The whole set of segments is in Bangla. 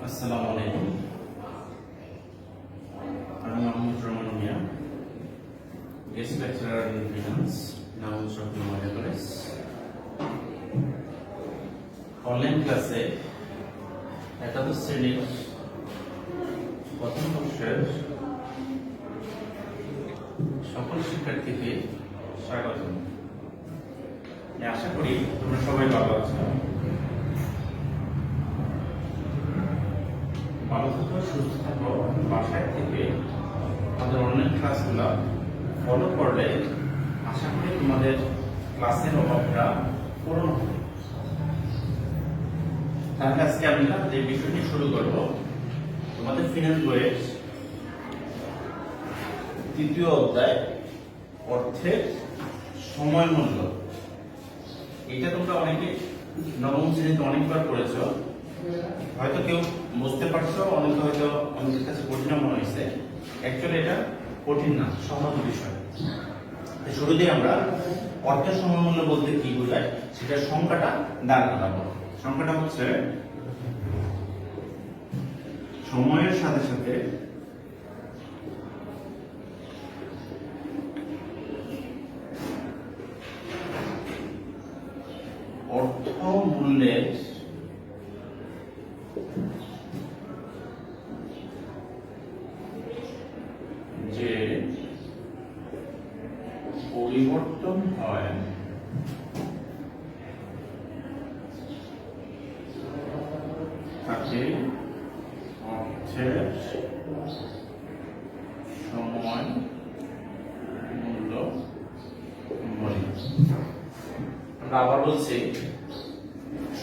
আসসালামু আলাইকুম। আমি Md.Roman Miah, guest lecturer in finance, now of Miah College. Online ক্লাসে একাদশ শ্রেণীর প্রথম বর্ষের সকল শিক্ষার্থীকে স্বাগত। আমি আশা করি তোমরা সবাই ভালো আছো। ভালো থাকো, সুস্থ থাকো। বাসায় থেকে আমাদের অনলাইন ক্লাসগুলো ফলো করলে আশা করি তোমাদের ক্লাসের অভাবটা পূরণ হবে। তাহলে আজকে আমরা যে বিষয়টি শুরু করব, তোমাদের ফিনান্স বইয়ের তৃতীয় অধ্যায় অর্থের সময় মূল্য। এটা তোমরা অনেকে নবম শ্রেণীতে অনেকবার পড়েছো, হয়তো কেউ বুঝতে পারছো, অনেকে হয়তো অনেকের কাছে কঠিন মনে হয়েছে। অ্যাকচুয়ালি এটা কঠিন না, সহজ বিষয়। শুরুতেই আমরা অর্থের সময় মূল্য বলতে কি বোঝায় সেটার সংখ্যাটা দাঁড় করাবো। সংখ্যাটা হচ্ছে সময়ের সাথে সাথে অর্থ মূল্যের যে পরিবর্তন হয় তাকে অর্থের সময় মূল্য বলি। আমরা আবার বলছি,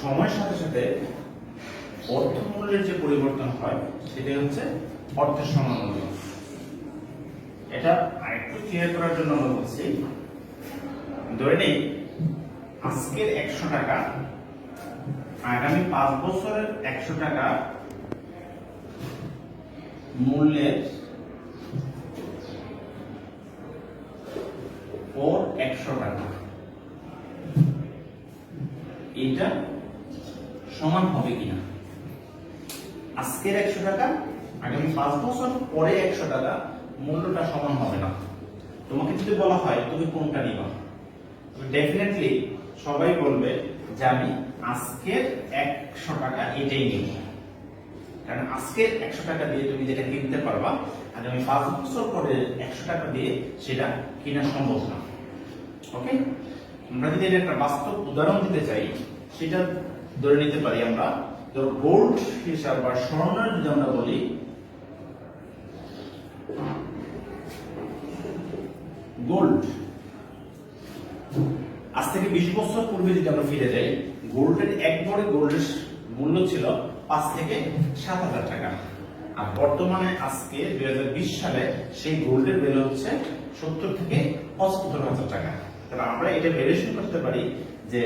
সময়ের সাথে সাথে অর্থ মূল্যের যে পরিবর্তন হয় সেটা হচ্ছে অর্থের সময় মূল্য। এটা আরেকটু ক্লিয়ার করার জন্য আমরা বলছি, ধরে নেই আজকের 100 টাকা আগামী 5 বছরের 100 টাকা মূল্যের পর 100 টাকা, এটা সমান হবে কিনা। আজকের 100 টাকা আগামী 5 বছর পরে 100 টাকা মূল্যটা সমান হবে না। তোমাকে যদি বলা হয় তুমি কোনটা নিবা, ডেফিনেটলি সবাই বলবে যে আমি আজকের 100 টাকা এটাই নিব, কারণ আজকের 100 টাকা দিয়ে তুমি যেটা কিনতে পারবা আগামী 5 বছর পরে 100 টাকা দিয়ে সেটা কিনা সম্ভব না। ওকে, আমরা যদি একটা বাস্তব উদাহরণ দিতে চাই, সেটা ধরে নিতে পারি আমরা। ধরো গোল্ড হিসাব বা স্বর্ণের যদি আমরা বলি, গোল্ড আজ থেকে 20 বছর পূর্বে যদি আমরা ফিরে যাই, গোল্ডের এক ভরি গোল্ডের মূল্য ছিল 5 থেকে 7,000 টাকা। আর বর্তমানে আজকে 2020 সালে সেই গোল্ডের ভ্যালু হচ্ছে 70 থেকে 75,000 টাকা। তাহলে আমরা এটা ভ্যালুয়েশন করতে পারি যে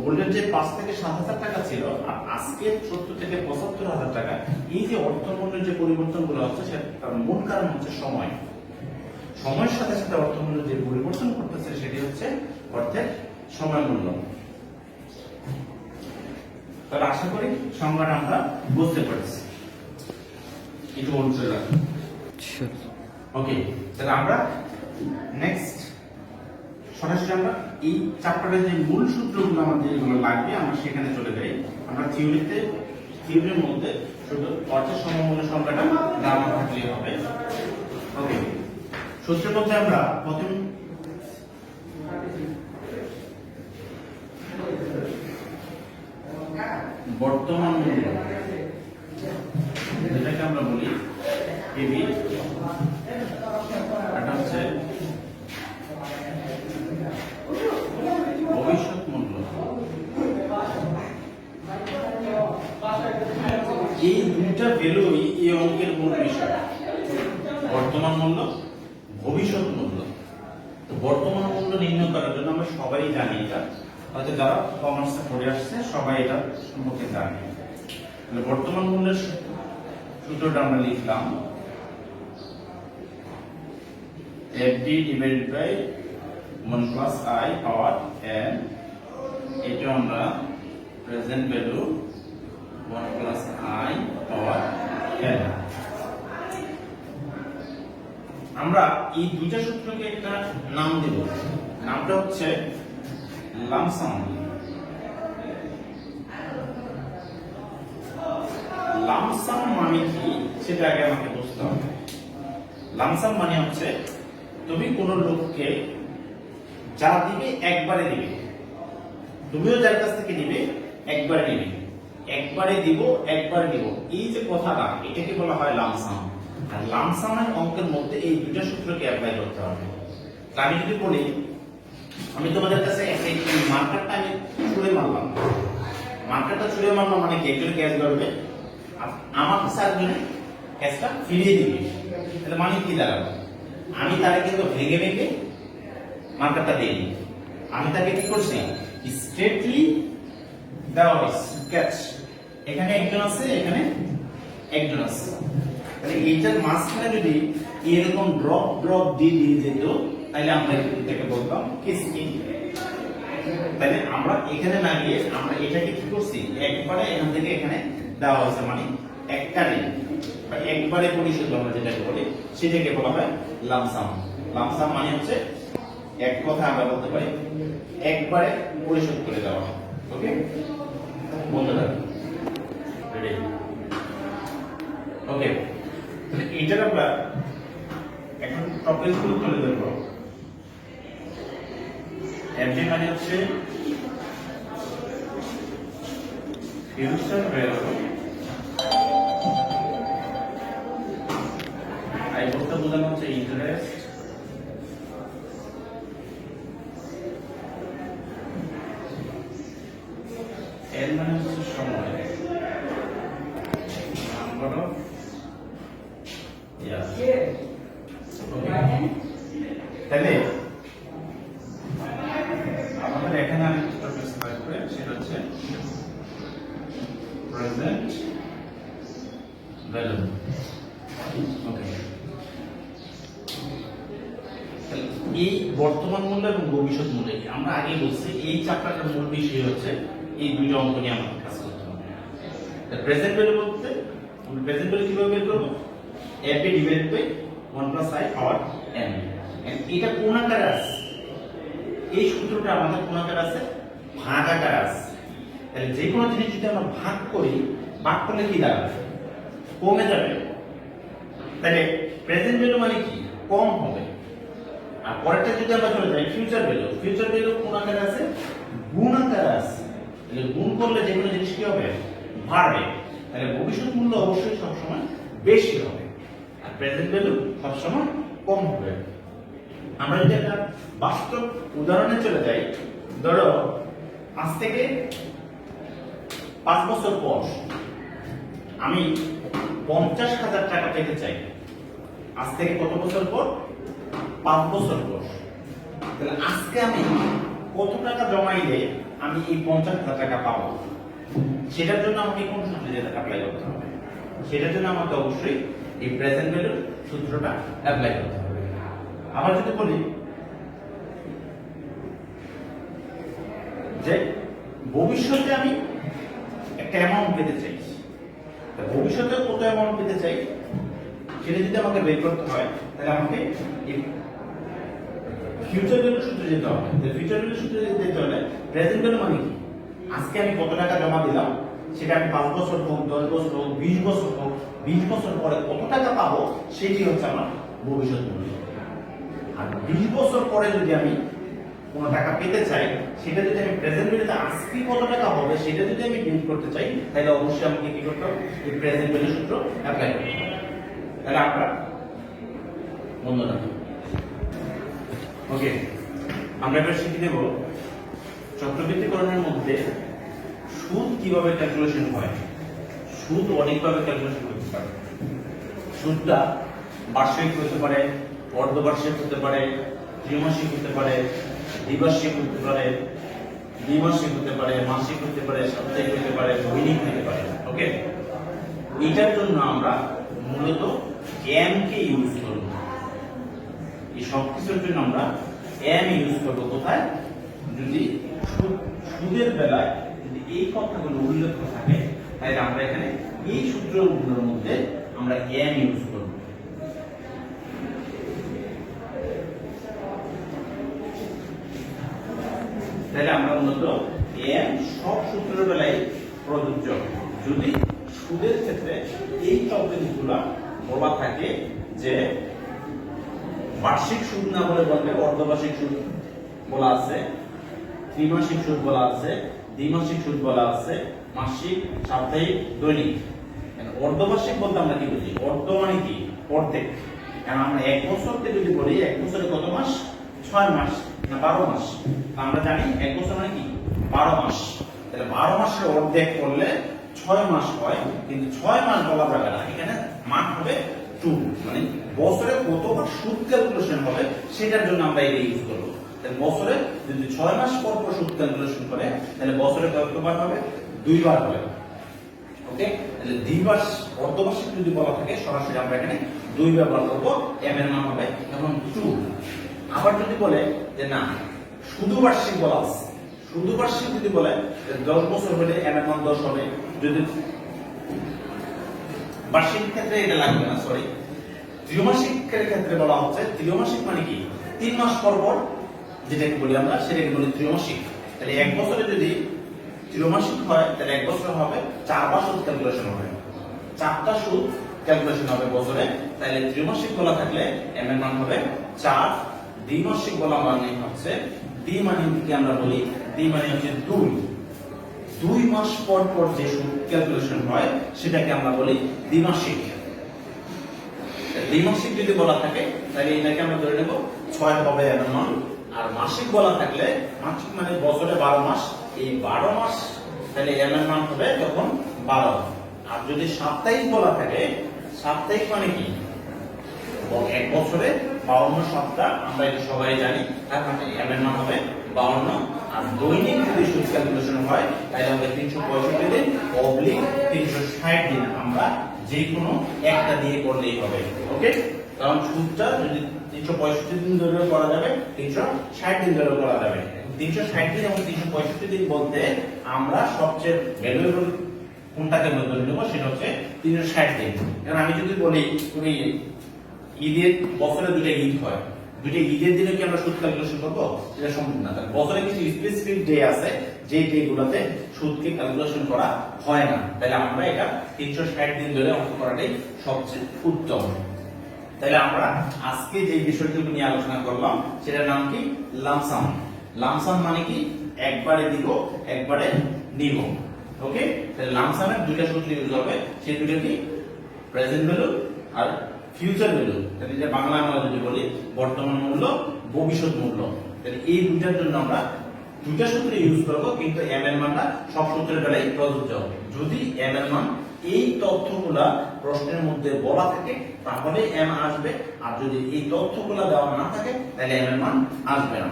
গোল্ডের যে 5 থেকে 7,000 টাকা ছিল আর আজকে 70 থেকে 75,000 টাকা, এই যে অর্থমূল্যের যে পরিবর্তনগুলো হচ্ছে সেটার মূল কারণ হচ্ছে সময়। সময়ের সাথে সাথে অর্থমূল্য যে পরিবর্তন করতেছে সেটি হচ্ছে অর্থের সময় মূল্য। তাহলে আশা করি সংজ্ঞাটা আমরা বুঝতে পারছি। একটু মনে রাখুন। ওকে, তাহলে আমরা নেক্সট সরাসরি আমরা এই চ্যাপ্টারের যে মূল সূত্রগুলো আমাদের যেগুলো লাগবে আমরা সেখানে চলে যাই। আমরা থিওরির মধ্যে শুধু অর্থের সময় মূল্য সংখ্যাটা জানা থাকলেই হবে। ওকে, সূত্রের মধ্যে আমরা প্রথম বর্তমান মূল্য, যেটাকে আমরা বলি এবি, এটা হচ্ছে ভবিষ্যৎ মূল্য। এই দুইটা ভ্যালুই এই অঙ্কের মূল বিষয়, বর্তমান মূল্য, ভবিষ্যৎ মূল্য। তো বর্তমান মূল্য নির্ণয় করার জন্য আমরা সবাই জানি, এটা হয়তো যারা কমার্সে পড়ে আসছে সবাই এটা সম্পর্কে জানে। বর্তমান মূল্যের সূত্রটা আমরা লিখলাম FD divided by 1 plus I power N. এটা আমরা present value 1 plus I power n। আমরা এই দুইটা সূত্রকে একটা নাম দেব, নামটা হচ্ছে লামসাম। লামসাম মানে কি সেটা আগে আমাকে বুঝতে হবে। লামসাম মানে হচ্ছে তুমি কোন লোককে যা দিবে একবারে দিবে, তুমিও যার কাছ থেকে নিবে একবারে নিবে, একবারে দিব একবারে দিব, এই যে কথাটা এটাকে বলা হয় লামসাম। আর লামসামের অঙ্কের মধ্যে এই দুইটা সূত্রকে অ্যাপ্লাই করতে হবে। আমি যদি বলি আমি তোমাদের কাছে একটা মার্কারটা আমি ছুঁড়ে মারলাম, মার্কারটা ছুঁড়ে মারলাম মানে কি একজন ক্যাচ ধরবে, আমার কাছে একজন ক্যাচটা ফিরিয়ে দিবে, তাহলে মানে কি দাঁড়াবে, আমি তারে কিন্তু ভেঙে ভেঙে মার্কারটা দিয়ে দিই, আমি তাকে কি করছি স্ট্রেটলি দেওয়া হয়েছে ক্যাচ, এখানে একজন আছে এখানে একজন আছে, তাহলে এইটার মাঝখানে যদি এরকম ড্রপ ড্রপ দিয়ে দিয়ে যেত তাহলে আমরা এটাকে বলতাম কিসিং। তাহলে আমরা এখানে না গিয়ে আমরা এটাকে কি করছি একবারে এখান থেকে এখানে দেওয়া হয়েছে, মানে একবারে বা একবারে পরিশোধ আমরা যেটাকে বলি সেটাকে বলা হয় লামসাম। লামসাম মানে হচ্ছে এক কথা আমরা বলতে পারি একবারে পরিশোধ করে দেওয়া। ওকে বন্ধুরা রেডি? ওকে, তাহলে এইটার আমরা এখন টপিকগুলো তুলে ধরবো। এমডি মানে হচ্ছে ফিউচার ভ্যালু, আই বলতে বোঝানো হচ্ছে ইন্টারেস্ট, এর মানে হচ্ছে সময়, নাম্বার অফ ইয়ার। তাহলে আমাদের এখানে আরেকটা টপিক সিলেক্ট করে সেটা হচ্ছে প্রেজেন্ট ভ্যালু। ওকে, এই বর্তমান মূল্য এবং ভবিষ্যৎ মূল্য আমরা আগে বলছি এই চ্যাপ্টারের মূল বিষয় হচ্ছে এই দুইটা অঙ্ক নিয়ে আমাদের কাজ করতে হবে। প্রেজেন্ট ভ্যালু বলতে আমরা প্রেজেন্ট ভ্যালু কিভাবে বের করব, F A divided by 1 plus I power n। এটা কোন আকারে আছে, এই সূত্রটা আমাদের কোন আকারে আছে, ভাগ আকারে আছে। তাহলে যে কোনো জিনিস যদি আমরা ভাগ করি, ভাগ করলে কি দাঁড়াবে, কমে যাবে। তাহলে প্রেজেন্ট ভ্যালু মানে কি কম হবে। আর পরেরটা যদি আমরা চলে যাই ফিউচার ভ্যালু, ফিউচার ভ্যালু কোন আকারে আছে, গুণ আকারে আছে। তাহলে গুণ করলে যে কোনো জিনিস কি হবে, বাড়বে। তাহলে ভবিষ্যৎ মূল্য অবশ্যই সবসময় বেশি হবে আর প্রেজেন্ট ভ্যালু সবসময় কম হবে। আমরা যদি একটা বাস্তব উদাহরণে চলে যাই, ধরো আজ থেকে 5 বছর পর আমি 50,000 টাকা পেতে চাই। আজ থেকে কত বছর পর, 5 বছর পর। তাহলে আজকে আমি কত টাকা জমাইলে আমি এই 50,000 টাকা পাবো, সেটার জন্য আমাকে কোন সূত্রটা অ্যাপ্লাই করতে হবে, সেটার জন্য আমাকে অবশ্যই এই প্রেজেন্ট ভ্যালুর সূত্রটা অ্যাপ্লাই করতে হবে। আবার যদি বলি যে ভবিষ্যতে আমি একটা অ্যামাউন্ট পেতে চাই, ভবিষ্যতে কত অ্যামাউন্ট পেতে চাই সেটা যদি আমাকে বের করতে হয় তাহলে আমাকে এই ফিউচার ভ্যালু সূত্রে যেতে হবে। ফিউচার ভ্যালু সূত্রে যেতে হলে প্রেজেন্ট ভ্যালু মানে কি, আজকে আমি কত টাকা জমা দিলাম সেটা আমি 5 বছর হোক, 10 বছর হোক, 20 বছর হোক, 20 বছর পরে কত টাকা পাবো সেটি হচ্ছে আমার ভবিষ্যৎ মূল্য। আর 20 বছর পরে যদি আমি কোনো টাকা পেতে চাই, সেটা যদি আমি প্রেজেন্ট ভ্যালুতে আজকে কত টাকা হবে সেটা যদি আমি বের করতে চাই, তাহলে অবশ্যই আমাকে কি করতে হবে, এই প্রেজেন্ট ভ্যালু সূত্র অ্যাপ্লাই করতে হবে। তাহলে আমরা বন্ধুরা ওকে, আমরা এবার শিখে দেব চক্রবৃদ্ধিকরণের মধ্যে সুদ কিভাবে ক্যালকুলেশন হয়। সুদ অনেকভাবে ক্যালকুলেশন করতে পারে। সুদটা বার্ষিক হতে পারে, অর্ধবার্ষিক হতে পারে, ত্রিমাসিক হতে পারে, দ্বিবার্ষিক হতে পারে, দ্বিমাসিক হতে পারে, মাসিক হতে পারে, সাপ্তাহিক হতে পারে, দৈনিক হতে পারে। ওকে, এটার জন্য আমরা মূলত এম কে ইউজ করব। এই সব কিছুর জন্য আমরা এম ইউজ করব। কোথায়, যদি সুদের বেলায় যদি এই কথাগুলো উল্লেখ থাকে তাহলে আমরা এখানে এই সূত্রগুলোর মধ্যে আমরা m ইউজ করব। তাহলে আমরা মূলত m সব সূত্রের বেলায় প্রযোজ্য। যদি সুদের ক্ষেত্রে এই টপিকগুলো বলা থাকে যে বার্ষিক সুদ না বলে বলবে অর্ধবার্ষিক সুদ বলা আছে, ত্রিমাসিক সুদ বলা আছে, দ্বিমাসিক সুদ বলা আছে, মাসিক, সাপ্তাহিক, দৈনিক। অর্ধবার্ষিক বলতে আমরা কি বুঝি? অর্ধ মানে কি? অর্ধেক। কারণ আমরা এক বছরকে যদি বলি এক বছরে কত মাস? 6 মাস না 12 মাস। আমরা জানি এক বছর মানে কি? 12 মাস। তাহলে 12 মাসের অর্ধেক করলে 6 মাস হয়, কিন্তু 6 মাস বলা যাবে না, এখানে মান হবে 2, মানে বছরে কতবার সুদ ক্যালকুলেশন হবে সেটার জন্য আমরা এটা ইউজ করব। তাহলে বছরে যদি 6 মাস পর পর সুদ ক্যালকুলেশন করে তাহলে বছরে কতবার হবে? 2 বার হবে। ওকে, তাহলে দ্বিমাস অর্ধবার্ষিক যদি বলা থাকে সরাসরি আমরা এখানে 2 ব্যবহার করব, m এর মান হবে এখন 2। আবার যদি বলে যে না শুধু বার্ষিক বলা আছে, শুধু বার্ষিক যদি বলে 10 বছর হলে m এর মান 10 হবে। যদি বার্ষিক ক্ষেত্রে এটা লাগবে না, সরি, ত্রিমাসিক ক্ষেত্রে বলা হচ্ছে। ত্রিমাসিক মানে কি? 3 মাস পর পর যেটাকে বলি আমরা সেটাকে বলি ত্রিমাসিক। তাহলে এক বছরে যদি ত্রিমাসিক হয় তাহলে এক বছর হবে 4 বার সুদ ক্যালকুলেশন হবে, 4টা সুদ ক্যালকুলেশন হবে বছরে। তাহলে ত্রিমাসিক বলা থাকলে m এর মান হবে 4। দ্বিমাসিক বলা মানে হচ্ছে দ্বি মানে কি আমরা বলি? দ্বি মানে হচ্ছে 2 মাস পর পর যে সুদ ক্যালকুলেশন হয় সেটাকে আমরা বলি দ্বিমাসিক। দ্বিমাসিক যদি বলা থাকে তাহলে এটাকে আমরা ধরে নেব 6 হবে m এর মান। আর মাসিক বলা থাকলে মাসিক মানে বছরে 12 মাস, এই 12 মাস তাহলে m এর মান হবে তখন 12। আর যদি সাপ্তাহিক বলা থাকে, সাপ্তাহিক মানে কি? এক বছরে 52 সপ্তাহ, আমরা এটা সবাই জানি, তার মানে m এর মান হবে 52। আর দৈনিক যদি সুদ ক্যালকুলেশন হয় তাহলে হবে 365 দিন অবলিক 360 দিন। আমরা যে কোনো একটা দিয়ে করলেই হবে। ওকে, কারণ সুদটা যদি 365 দিন ধরে করা যাবে, 360 দিন ধরে করা যাবে। 360 দিন এবং 365 দিন বলতে আমরা সবচেয়ে ভ্যালুয়েবল কোনটাকে ধরে নেব সেটা হচ্ছে 360 দিন। কারণ আমি যদি বলি তুমি ঈদের বছরে দুটো ঈদ হয়, দুটো ঈদের দিনে কি আমরা সুদ ক্যালকুলেশন করবো? সেটা সম্ভব না। বছরে কিছু স্পেসিফিক ডে আছে যে ডে গুলোতে সুদকে ক্যালকুলেশন করা হয় না। তাহলে আমরা এটা 360 দিন ধরে অঙ্ক করাটাই সবচেয়ে উত্তম। তাহলে আমরা আজকে যে বিষয়টুকু নিয়ে আলোচনা করলাম সেটার নাম কি? লামসাম। লামসাম মানে কি? একবারে দিব, একবারে নিব। ওকে, তাহলে লামসামের দুইটা সূত্র ইউজ হবে। সেই দুটো কি? প্রেজেন্ট ভ্যালু আর ফিউচার ভ্যালু। তাহলে যে বাংলা আমরা যদি বলি বর্তমান মূল্য, ভবিষ্যৎ মূল্য। তাহলে এই দুইটার জন্য আমরা দুইটা সূত্র ইউজ করব, কিন্তু m এর মানটা সব সূত্রের বেলায় প্রযোজ্য হবে। যদি m এর মান এই তথ্যগুলা প্রশ্নের মধ্যে বলা থাকে তাহলে m আসবে, আর যদি এই তথ্যগুলা দেওয়া না থাকে তাহলে m এর মান আসবে না।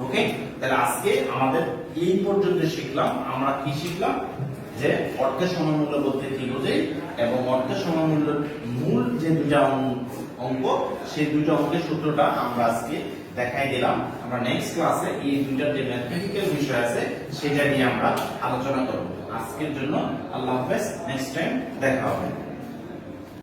ওকে, তাহলে আজকে আমাদের এই পর্যন্ত শিখলাম। আমরা কি শিখলাম? যে অর্থের সমমূল্য বলতে কি বোঝায় এবং অর্থের সমমূল্যের মূল যে দুটা অঙ্ক সেই দুটো অঙ্কের সূত্রটা আমরা আজকে দেখাই দিলাম। আমরা নেক্সট ক্লাসে এই দুইটার যে ম্যাথমেটিক্যাল বিষয় আছে সেটা নিয়ে আমরা আলোচনা করব। আজকের জন্য আল্লাহ হাফেজ, নেক্সট টাইম দেখা হবে।